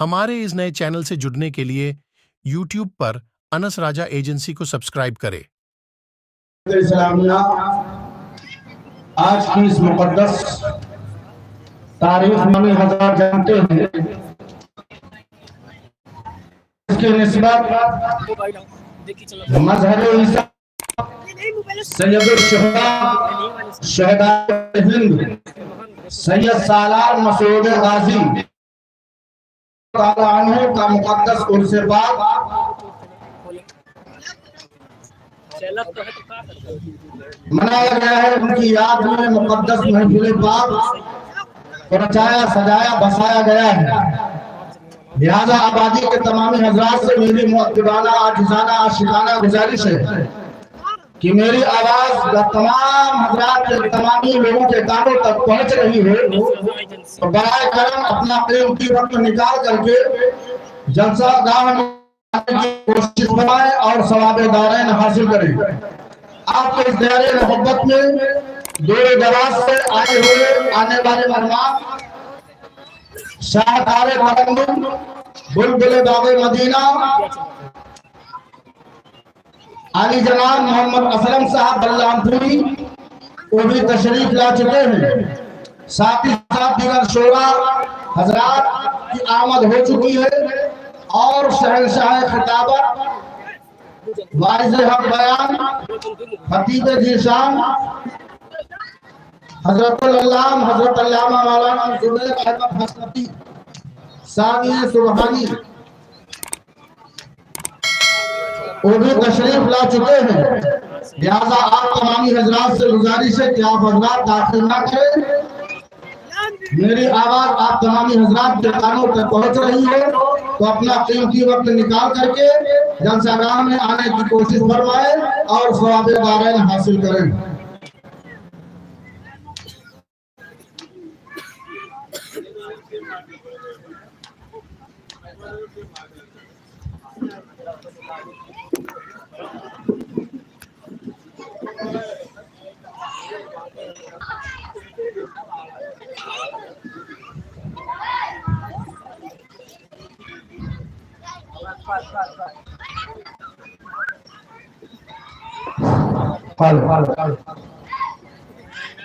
ہمارے اس نئے چینل سے جڑنے کے لیے یوٹیوب پر انس راجہ ایجنسی کو سبسکرائب کریں۔ اسلامیہ آج کی اس مقدس تاریخ میں حضرات جانتے ہیں اس کی نسبت مظہر عیسیٰ سید الشہداء شہداء ہند سید سالار مسعود غازی تعالیٰ عنہ کا مقدس عرس پاک منایا گیا ہے۔ ان کی یاد میں مقدس محفل پاک رچایا سجایا بسایا گیا ہے۔ لہذا آبادی کے تمامی حضرات سے میری مؤدبانہ عاجزانہ عاشقانہ گزارش ہے کہ میری آواز تمام حضرات کے تمامی لوگوں کے کانوں تک پہنچ رہی ہے تو برائے کرم اپنا قیمتی وقت نکال کر کے جلسہ گاہ میں آنے کی کوشش فرمائیں اور ثواب دارین حاصل کریں۔ آپ کے اس دائرے محبت میں دور دراز سے آئے ہوئے آنے والے مہمان شاہکار ترنم بلبل باغ مدینہ علی جناب محمد اسلم صاحب بلرام پوری وہ بھی تشریف لا چکے ہیں۔ ساتھ ہی ساتھ دیگر شعراء حضرات کی آمد ہو چکی ہے اور شہنشاہ خطابت واعظ حق بیان خطیب ذیشان حضرت العلامہ مولانا زبیر احمد حسنفی ثانی سبحانی وہ بھی تشریف لا چکے ہیں۔ لہذا آپ تمامی حضرات سے گزارش ہے کہ آپ حضرات داخل نہ کریں۔ میری آواز آپ تمامی حضرات کے کانوں تک پہنچ رہی ہو تو اپنا قیمتی وقت نکال کر کے جلسہ گاہ میں آنے کی کوشش فرمائیں اور ثواب دارین حاصل کریں۔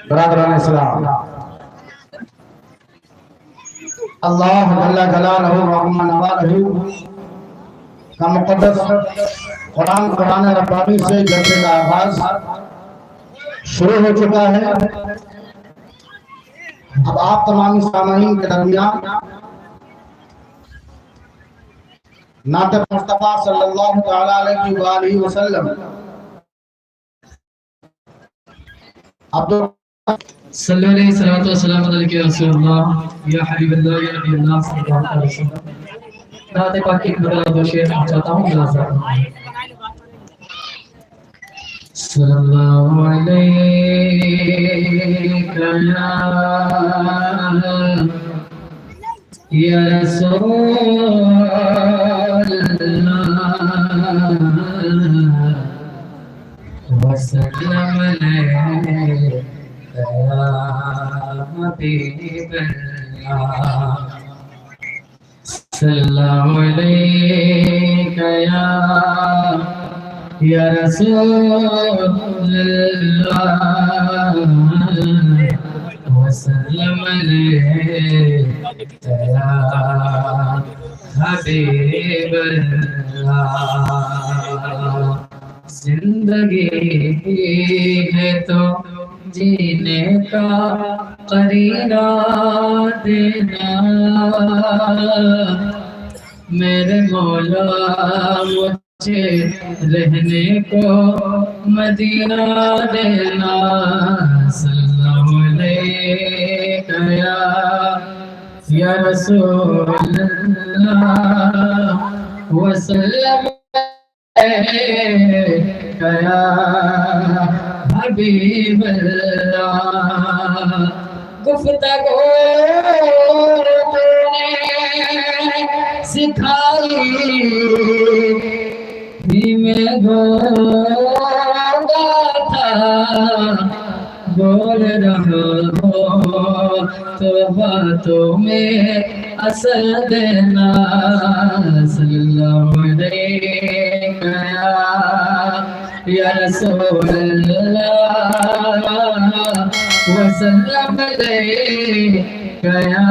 برادران اسلام، اللہ جل جلالہ ورحمہ نوالہ کا مقدس قرآن ربانی سے جلسے کا آغاز شروع ہو چکا ہے۔ اب آپ تمام سامعین کے درمیان نعت مصطفیٰ صلی اللہ تعالیٰ علیہ وآلہ وسلم صلی اللہ علیہ وسلم علیہ رسول اللہ یا حبیب اللہ یا نبی اللہ صلی اللہ علیہ وسلم۔ نعت پاک کی مدلہ دو شیئر چاہتا ہوں ملازہ صلی اللہ علیہ یا رسول اللہ وسلم علیہ یا حبیب اللہ صلی اللہ علیہ یا رسول اللہ وسلم علیہ یا حبیب اللہ۔ زندگی ہے تو جینے کا قرینہ دینا میرے مولا مجھے رہنے کو مدینہ دینا صلی اللہ علیہ یا رسول اللہ وسلم یا حبیب اللہ۔ گفتگو تو نے سکھائی بھی میں گونگا تھا بول رہا ہو تو باتوں میں سيدنا صلى الله عليك يا رسول الله وسلم عليك يا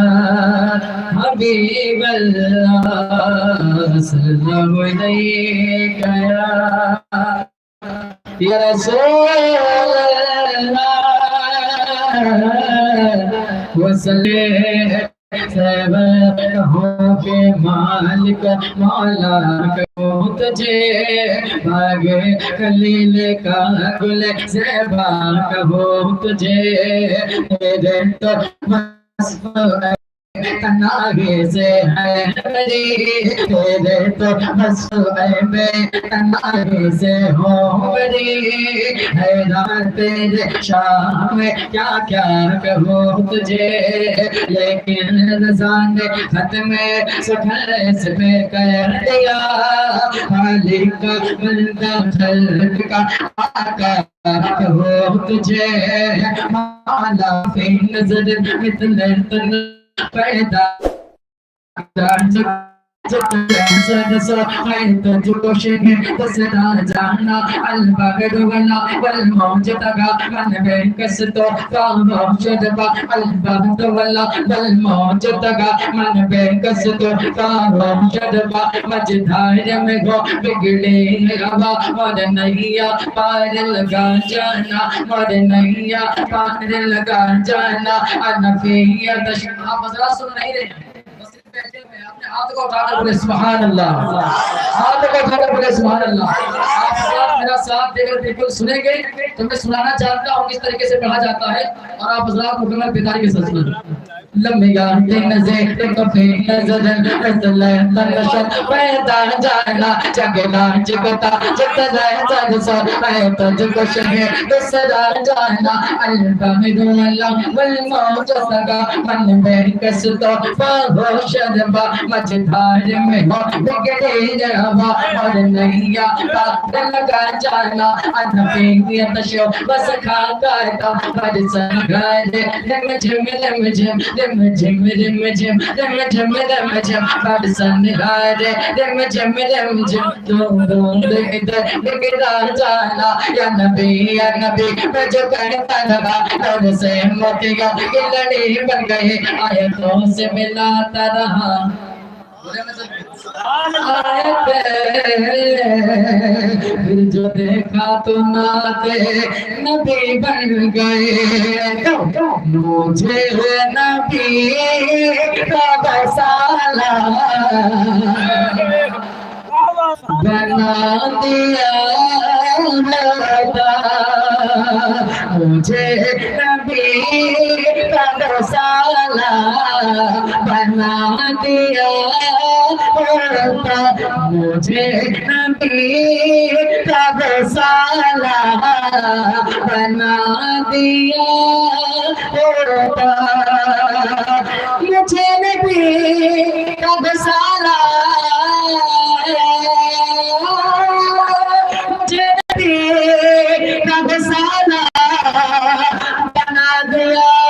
حبيب الله صلى الله عليك يا رسول الله وسلم ہو کے مالک مولا کو تجھے باغ خلیل کا گل زیبا کہو تجھے میرے تو تناغے سے ہے میری تیرے تو مسئلے میں تناغے سے ہو میری حیران تیرے شام میں کیا کیا کہو تجھے لیکن رضا نے خط میں سکھرس پہ کر دیا خالق کا بندہ خلق کا آقا کہو تجھے مالا فی نظر مثل تن پیدا جانا البغد ولا والموج تگا من بین کس تو کامو شدبا البغد ولا والموج تگا من بین کس تو کامو شدبا مجدھائر میں گو بگڑے ہوا مر نیا پار لگا جانا مر نیا پار لگا جانا انفیت آپ حضرات سن نہیں رہے ہیں اپنے ہاتھ کو اٹھا کر بولے سبحان اللہ ہاتھ کو اٹھا کر بولے سبحان اللہ آپ ساتھ میرا ساتھ دے کر بالکل سنیں گے تو میں سنانا چاہتا ہوں کس طریقے سے پڑھا جاتا ہے اور آپ حضرات مکمل بیداری کے ساتھ سنیں لمبیا دن زیت کفی نظر مثل تنشن پیدا جانا جگنا جگتا جگتا جگ سو پیدا جگشن دوسرا جانا البغد ولا والموج تگا من بین کس تو فاہو شدبا مجدھار میں ہو بگڑے ہوا اور نیا پاک لگا جانا انفیت شو بس کھا کرتا برسن گھر لم جھم لم جھم لم جھم لم جھم لم جھم لم جھم برسن گھر لم جھم لم جھم دون ادھر بگڑا جانا یا نبی میں جو کرتا لگا اور سے موتیاں گلڑی بن گئے آیتوں سے ملاتا رہا پھر جو دیکھا تو ناتے نبی بن گئے مجھے نبی کا رسالہ بنا دیا مجھے نبی کا رسالہ بنا دیا مجھے نبی کا رسالہ بنا دیا مجھے نبی کا رسالہ مجھے نبی کا رسالہ بنا دیا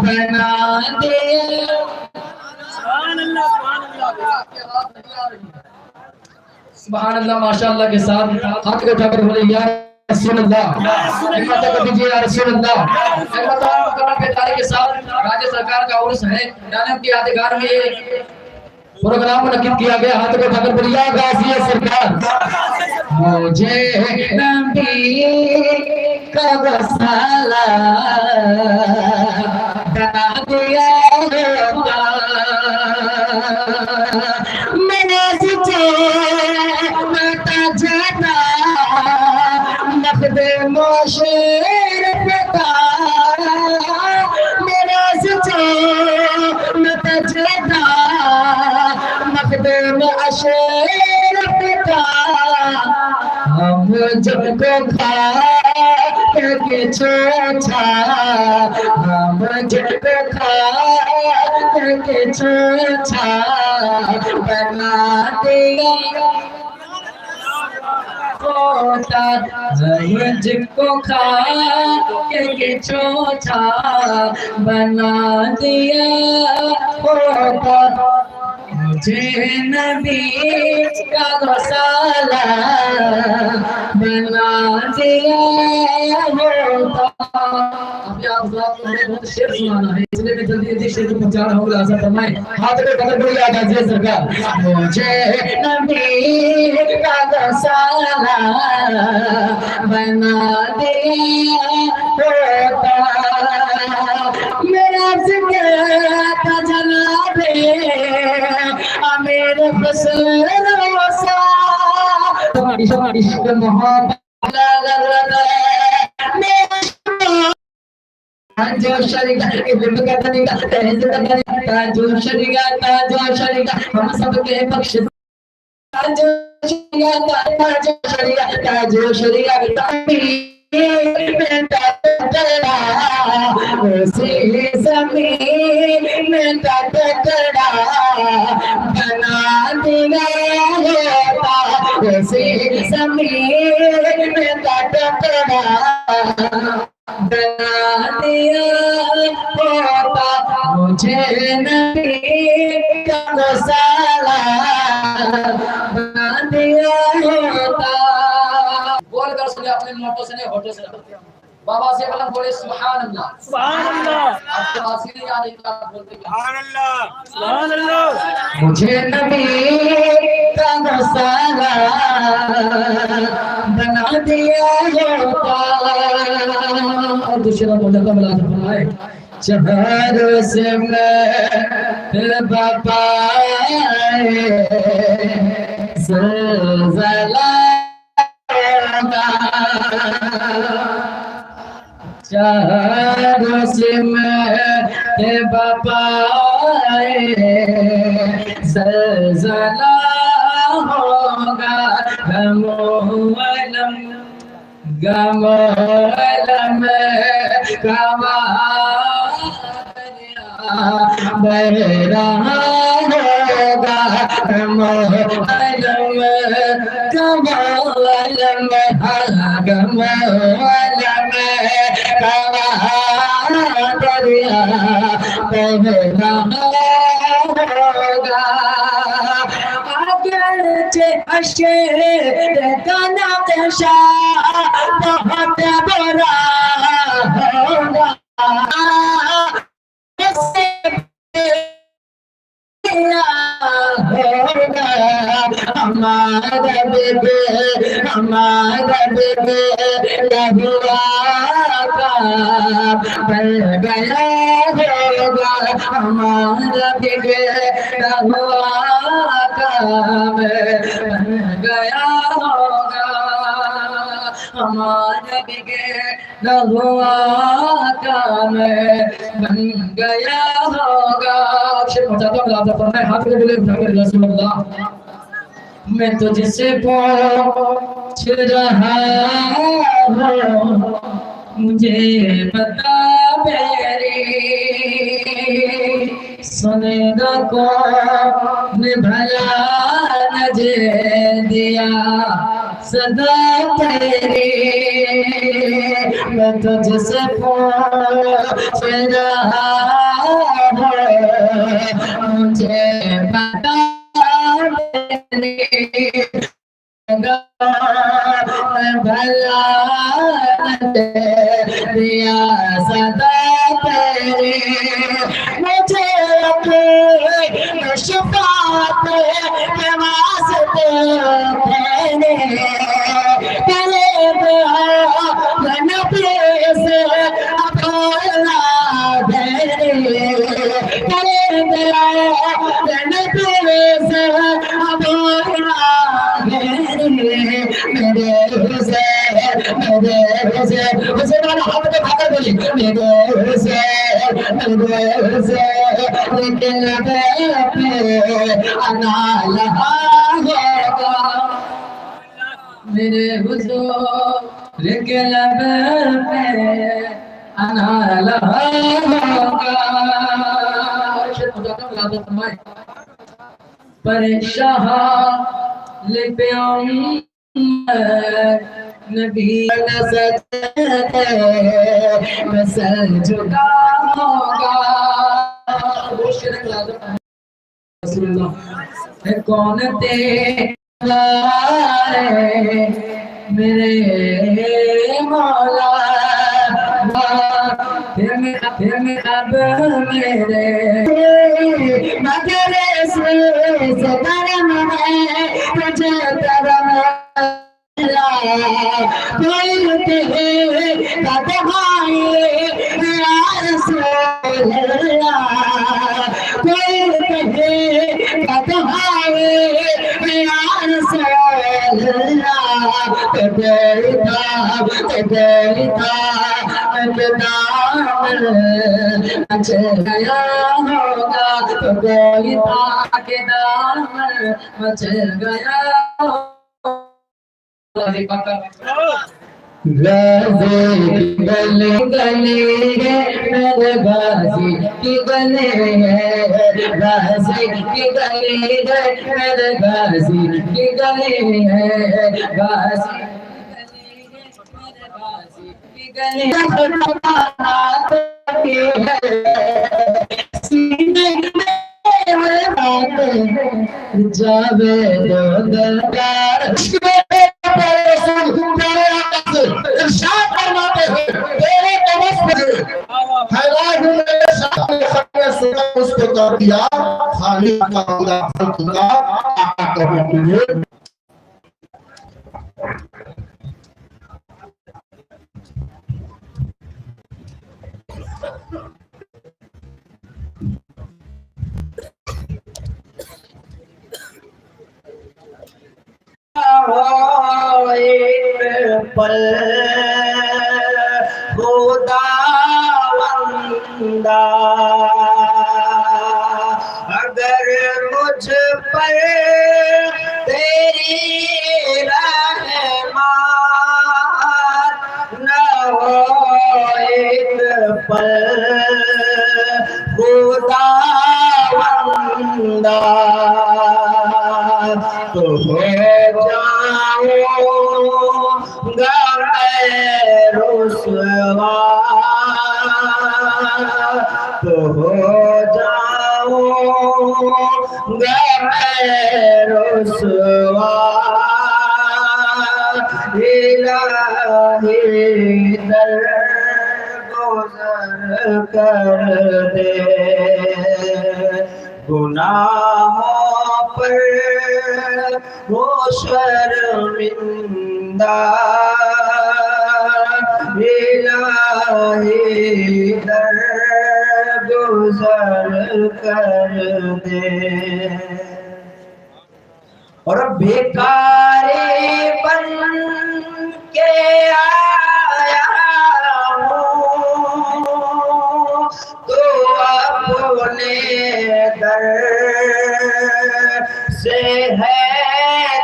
بنا دیا سبحان اللہ ماشاء اللہ کے ساتھ ہاتھ کو اٹھا کر بولے یا رسول اللہ ہمت کو دیجیے یا رسول اللہ ہمت کو بیداری کے ساتھ راجہ سرکار کا عرس ہے جانب کی یادگار میں پروگرام منعقد کیا گیا ہاتھ کو اٹھا کر بولے یا غازی سرکار مجھے نبی کا رسالہ بنا دیا میں نے سچے ماتا جاتا نقد مشیر پتا میرا سچے ماتا جاتا نقد مشیر پتا ہم جب کو کھا کے چھوچا ہم جب کو کھا کے چھوچا بنا دیا ہوتا مجھ کو کھا کے چھوچا بنا دیا ہوتا مجھے نبی کا غسالہ بنا دیا ہوتا. ابھی آپ ذات کو بہت شعر سنانا ہے اس لیے میں جلدی شعر کو پہنچا رہا ہوں. لہذا فرمائیں ہاتھ میں قدر بڑی آ جائے سرکار. مجھے نبی کا غسالہ بنا دیا ہوتا میرا ذکر کا جناب امیر حسین وسا عشق محبت جو شریکہ علم کا طریقہ تہذیب کا طریقہ جو شریکہ ہم سب کے بخش جو شریعہ اسی زمین میں ٹکڑا بنا دیا ہوتا اسی زمین میں ٹکڑا بنا دیا ہوتا مجھے نبی کا غسالہ بنا دیا ہوتا. بول کر سنے اپنے نوٹوں سے نہیں ہوٹوں سے بابا سے بلند بولے سبحان اللہ سبحان اللہ. آپ کو آسی نہیں آ رہی تو آپ بولتے سبحان اللہ سبحان اللہ. مجھے نبی کا غسالہ بنا دیا ہوتا. اور دوسرا بولتا بلا کر فرمائے چہر سے میں بابا زلزلہ چہر سے میں بابا زلزلہ ہوگا غم علم غم علم کوا بہ رہا ہوگا غم علم کوا علم غم علم کوا دریا بہ رہا ہوگا. اگرچہ اشعار کا نقشہ بہت بڑا ہوگا ہمارا بے لہوا کا بن گیا ہوگا ہمارا بے لہوا کا بن گیا ہوگا ہمارا بے لہوا کا بن گیا ہوگا. ہاتھ میں بولے رسول اللہ میں تجھ سے پوچھ رہا ہوں مجھے بتا میری سنے گا کون بھلا نجے دیا صدا تیری میں تجھ سے پوچھ رہا ہوں مجھے بتا بھلا دیا صدا تیری مجھے اپنی شفاعت کے واسطے کرے دعا نبی سے اپنا دھیرے کرے دعا نبی سے اپنا میرے حسین والا ہاتھ میں پکڑ بولی میرے حسین لیکن انا لہا ہوگا میرے حضور کے لب پہ انا لہا ہوگا. ارشاد فرمائے پر شاہ لپیوں نبی میں سر جھکاؤں گا رسول اللہ کون تیرا ہے میرے مولا پھر میں اب میرے مگر سے کرم ہے تجھے کرم کوئی تیرے قدمائے یا رسول اللہ کوئی تیرے قدمائے یا رسول اللہ دیتا اچھ گیا ہوگا تو کوئی تھا کہ دامن مچ گیا غازی کی گلی گلی ہے میرے غازی کی گلی ہے غازی کی گلی ہے میرے غازی کی گلی ہے غازی کی گلی جاوید دلدار ارشاد فرماتے ہیں تیرے توسط حیران ہوں میرے سامنے سنا اس کو کر دیا خالق کا اللہ خلق کا آقا کہتے ہیں ایک پل خداوندا اگر مجھ پر تیری رحمت نہ ہو ایک پل خداوندا تو ہو جاؤں گا میں رسوا تو ہو جاؤں گا میں رسوا الہی در گزر کر دے گناہوں پر وہ شرمندہ الہی در گزر کر دے اور بھکاری بن کے آیا ہوں تو اپنے در سے ہے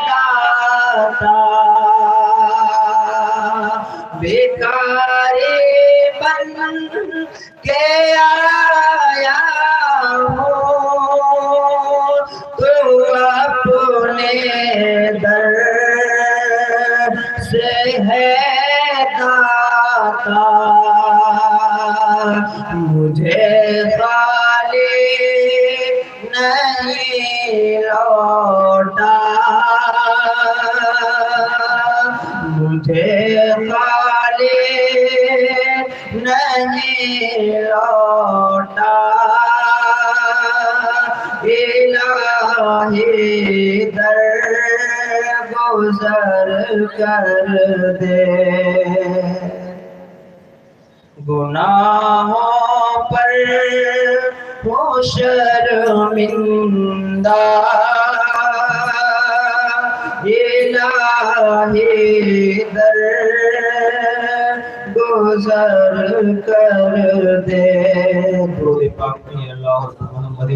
داتا بھکاری بن کے آیا ہوں تو اپنے در سے ہے داتا مجھے خالی نہیں لوٹا مجھے خالی نہیں لوٹا الہی در گزر کر دے گناہوں پر وہ شرمندہ الہی در گزر کر دے درود پاک پڑھیے اللہ محمد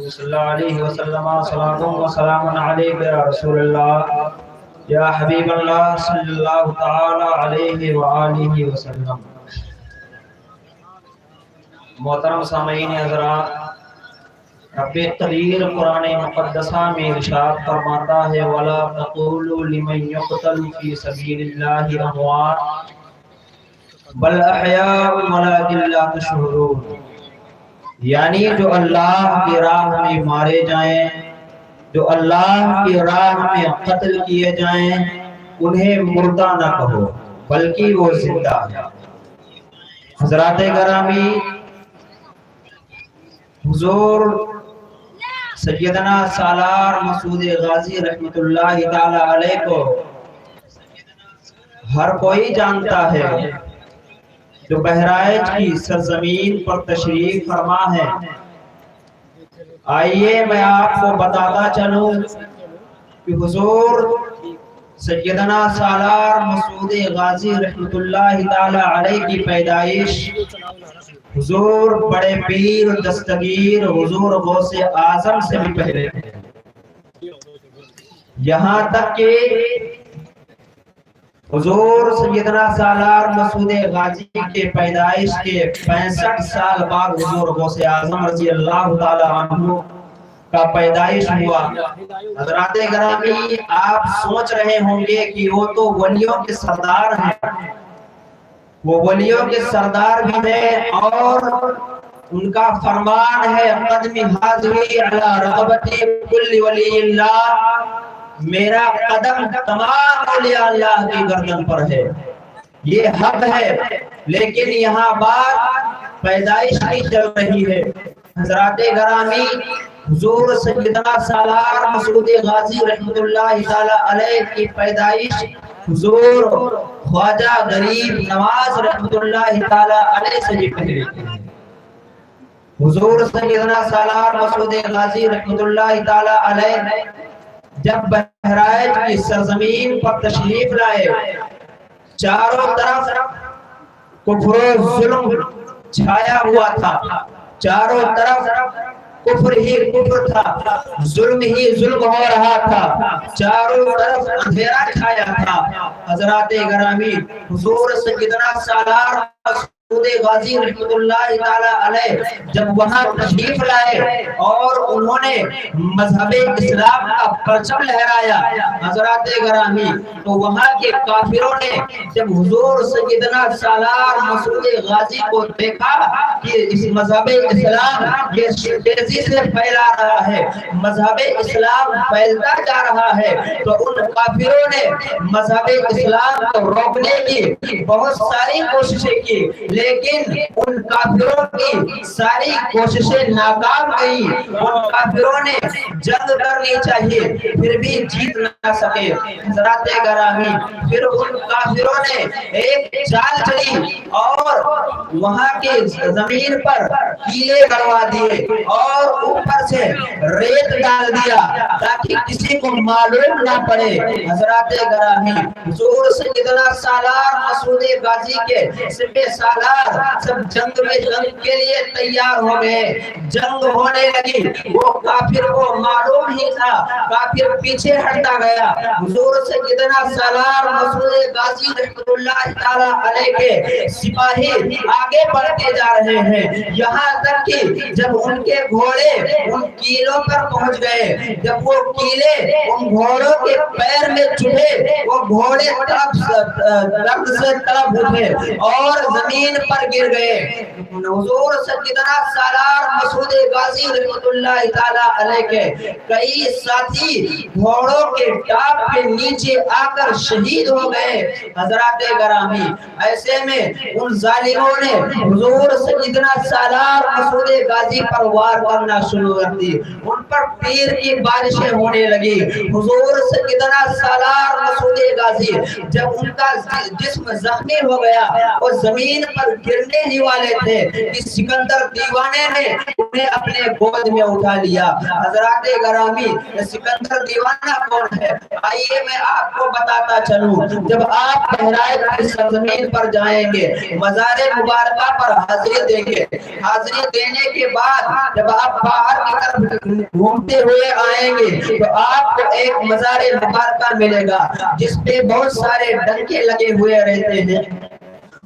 صلی اللہ علیہ وسلم صلاۃ و سلام علیک یا رسول اللہ یا حبیب اللہ صلی اللہ تعالی علیہ وآلہ وسلم محترم سامعین حضرات، رب قدیر قرآن مقدسہ میں ارشاد فرماتا ہے وَلَا تَقُولُوا لِمَنْ يُقْتَلُ فِي سَبِيلِ اللَّهِ أَمْوَاتٌ بَلْ أَحْيَاءٌ وَلَٰكِن لَّا تَشْعُرُونَ، یعنی جو اللہ کی راہ میں مارے جائیں، جو اللہ کی راہ میں قتل کیے جائیں، انہیں مردہ نہ کہو بلکہ وہ زندہ ہے۔ حضرات گرامی، حضور سیدنا سالار مسعود غازی رحمت اللہ تعالی علیہ کو ہر کوئی جانتا ہے، جو بہرائچ کی سرزمین پر تشریف فرما ہے۔ آئیے میں آپ کو بتاتا چلوں کہ حضور سیدنا سالار مسعود غازی رحمت اللہ تعالی علیہ کی پیدائش حضور بڑے پیر دستگیر حضور غوث اعظم سے بھی پہلے تھے، یہاں تک کہ حضور سیدنا سالار مسعود غازی کے پیدائش کے 65 سال بعد حضور غوث اعظم رضی اللہ تعالی عنہ کا پیدائش ہوا۔ حضرات گرامی، آپ سوچ رہے ہوں گے کہ وہ تو ولیوں کے سردار ہیں، وہ ولیوں کے سردار بھی ہیں، اور ان کا فرمان ہے قدمی حاضری علی رغبت کل ولی اللہ، میرا قدم تمام اولیاء اللہ کی گردن پر ہے، یہ حق ہے۔ لیکن یہاں بات پیدائش کی چل رہی ہے۔ حضرات گرامی، حضور سیدنا سالار مسعود غازی رحمت اللہ تعالی علیہ کی پیدائش حضور خواجہ غریب نواز رحمت اللہ تعالی علیہ سے بھی پہلے تھے۔ حضور سیدنا سالار مسعود غازی رحمت اللہ تعالی علیہ جب بہرائچ کی سرزمین پر تشریف لائے، چاروں طرف کفر و ظلم چھایا ہوا تھا، چاروں طرف کفر ہی کفر تھا، ظلم ہی ظلم ہو رہا تھا، چاروں طرف اندھیرا چھایا تھا۔ حضرات گرامی، حضور سیدنا سالار مسعود غازی رحمت اللہ تعالی علیہ جب وہاں تشریف لائے اور انہوں نے مذہب اسلام کا پرچم لہرایا، حضرات گرامی، تو وہاں کے کافروں نے جب حضور سیدنا سالار مسعود غازی کو دیکھا کہ اس مذہب اسلام یہ تیزی سے پھیلا رہا ہے، مذہب اسلام پھیلتا جا رہا ہے، تو ان کافروں نے مذہب اسلام کو روکنے کی بہت ساری کوششیں کی، لیکن ان کافروں کی ساری کوششیں ناکام گئی۔ ان کافروں نے جنگ کرنی چاہیے پھر بھی جیت نہ سکے۔ حضرات گرامی، پھر ان کافروں نے ایک چال چلی اور وہاں کے زمین پر کیلے گڑوا دیے اور اوپر سے ریت ڈال دیا تاکہ کسی کو معلوم نہ پڑے۔ حضرات گرامی، حضور سیدنا سالار مسعود غازی کے سپہ سالار سب جنگ میں جنگ کے لیے تیار ہو گئے، جنگ ہونے لگی، وہ کافر کو معلوم ہی تھا، کافر پیچھے ہٹتا گیا۔ حضور سیدنا سالار مسعود غازی رحمت اللہ تعالی علیہ کے سپاہی آگے بڑھتے جا رہے ہیں، یہاں تک کہ جب ان کے گھوڑے ان کیلوں پر پہنچ گئے، جب وہ کیلے ان گھوڑوں کے پیر میں چڑھے، وہ گھوڑے درد سے تڑپ اٹھے اور زمین پر گر گئے۔ حضور سیدنا سالار مسعود غازی رحمت اللہ تعالی علیہ کے کئی ساتھی گھوڑوں کے ٹاپ کے نیچے آ کر شہید ہو گئے۔ حضرات گرامی، ایسے میں ان ظالموں نے حضور سیدنا سالار مسعود غازی پر وار کرنا شروع کر دی، ان پر تیر کی بارشیں ہونے لگی۔ حضور سیدنا سالار مسعود غازی جب ان کا جسم زخمی ہو گیا، وہ زمین پر گرنے ہی والے تھے کہ سکندر دیوانے نے انہیں اپنے گود میں اٹھا لیا۔ حضرات گرامی، سکندر دیوانہ کون ہے؟ آئیے میں آپ کو بتاتا چلوں۔ جب آپ بہرائچ کی سرزمین پر جائیں گے، مزار مبارکہ پر حاضری دیں گے، حاضری دینے کے بعد جب آپ باہر کی طرف گھومتے ہوئے آئیں گے تو آپ کو ایک مزار مبارکہ ملے گا جس پہ بہت سارے ڈنکے لگے ہوئے رہتے ہیں۔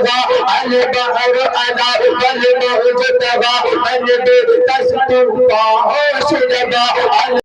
مجتبى البحر أنا والمجتبى من بتستبقى شدبا